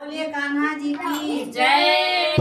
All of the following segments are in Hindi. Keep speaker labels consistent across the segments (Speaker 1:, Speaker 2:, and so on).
Speaker 1: बोलिए कान्हा जी की
Speaker 2: जय।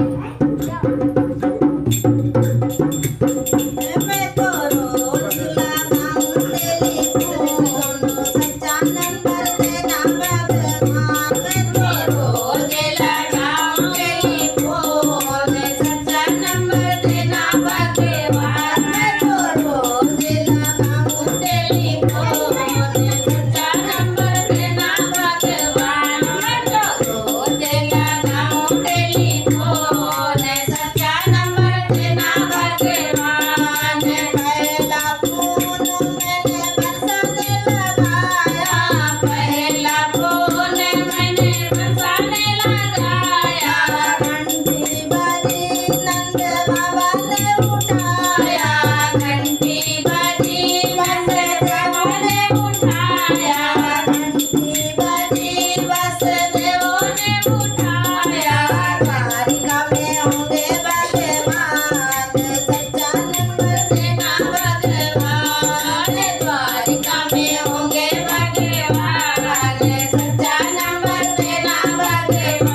Speaker 1: मैं तो रोज लगाऊं टेलीफोन, सच्चा नंबर देना भगवान। मैं तो रोज लगाऊं टेलीफोन, सच्चा नंबर देना भगवान। मैं तो रोज लगाऊं टेलीफोन, सच्चा नंबर देना भगवान। मैं तो रोज लगाऊं टेलीफोन, सच्चा नंबर देना भगवान। पहला फोन मैंने बरसाने लगाया, पहला फोन मैंने बरसाने लगाया। घंटी बजी नंद बाबा ने उठाया, घंटी बजी नंद बाबा ने उठाया। घंटी बजी वसुदेव ने उठाया। द्वारिका में होंगे भगवान, सच्चा नंबर देना भगवान। द्वारिका में होंगे भगवान, सच्चा नंबर देना भगवान।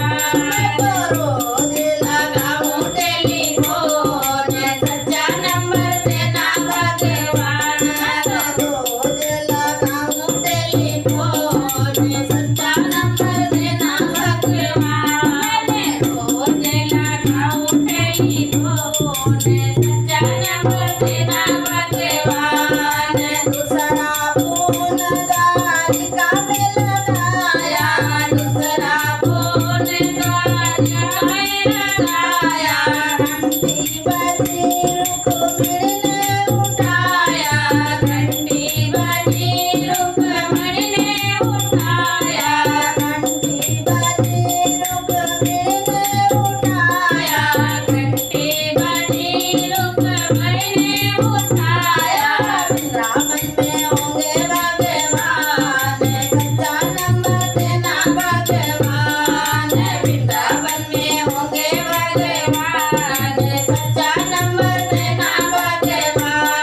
Speaker 1: मैं तो रोज लगाऊं टेलीफोन, सच्चा नंबर देना भगवान। मैं तो रोज लगाऊं टेलीफोन, सच्चा नंबर देना भगवान। मैंने रोज लगाऊं टेलीफोन, सच्चा नंबर देना भगवान। दूसरा फोन द्वारिका में लगाया, दूसरा फोन द्वारिका में लगाया। घंटी बजी रुक्मिणी ने उठाया, घंटी बजी रुक्मिणी ने उठाया। घंटी बजी रुक्मिणी ने उठाया, घंटी बजी रुक्मिणी ने उठाया। वृंदावन में होंगे भगवान, सच्चा नंबर देना भगवान। वृंदावन में होंगे भगवान, सच्चा नंबर देना भगवान।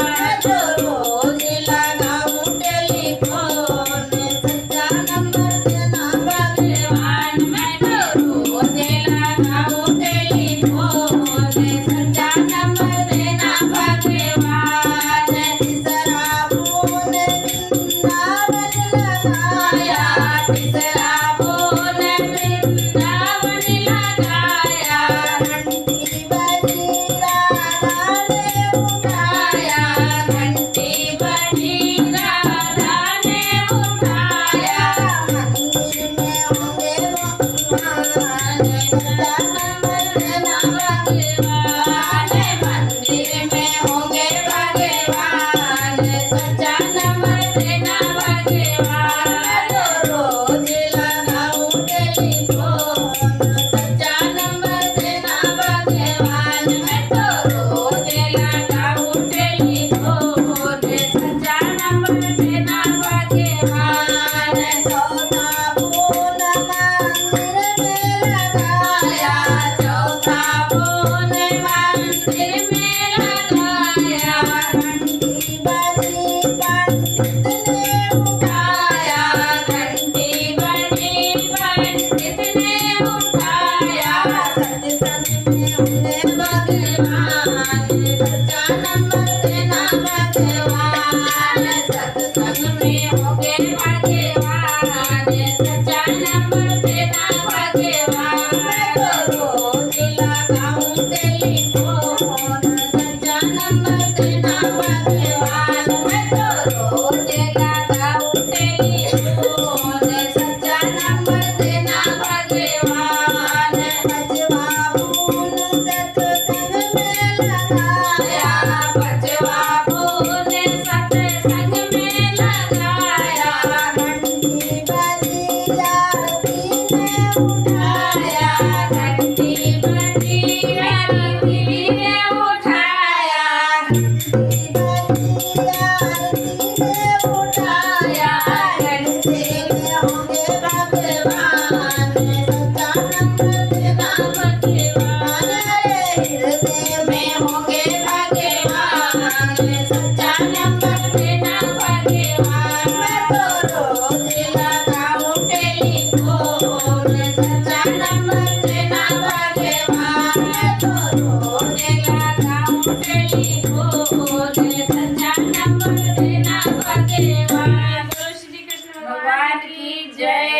Speaker 1: मैं तो रोज लगाऊं टेलीफोन, सच्चा नंबर देना भगवान। मैं तो रोज लगाऊं टेलीफोन, सच्चा नंबर देना भगवान। तीसरा फोन वृंदावन लगाया, तीसरा फोन वृंदावन लगाया। घंटी बजी राधा ने उठाया, घंटी बजी राधा ने उठाया। मंदिर में होंगे भगवान, सच्चा नंबर देना भगवान। मंदिर में होंगे भगवान, सच्चा नंबर देना भगवान। मैं तो रोज लगाऊं टेलीफोन, सच्चा नंबर देना भगवान। मैं तो रोज लगाऊं टेलीफोन, सच्चा नंबर देना भगवान। चौथा फोन मंदिर में लगाया, चौथा फोन मंदिर में लगाया। घंटी बजी पंडित ने उठाया, घंटी बजी पंडित ने उठाया। सत्संग में होंगे भगवान, सच्चा नंबर देना भगवान। सत्संग में होंगे भगवान, सच्चा नंबर देना भगवान। मैं तो रोज लगाऊं टेलीफोन, सच्चा नंबर देना भगवान। मैं तो रोज लगाऊं टेलीफोन, सच्चा नंबर देना भगवान। पांचवा फोन सत्संग में लगाया, पांचवा फोन सत्संग में लगाया। घंटी बजी आरती ने उठाया, घंटी बजी आरती ने उठाया। घंटी बजी आरती ने उठाया। घंटी में होंगे भगवान, सच्चा नंबर देना भगवान तो रोज लगाऊं टेलीफोन सच्चा नंबर देना भगवान।
Speaker 2: बोलो श्री कृष्ण भगवान की जय।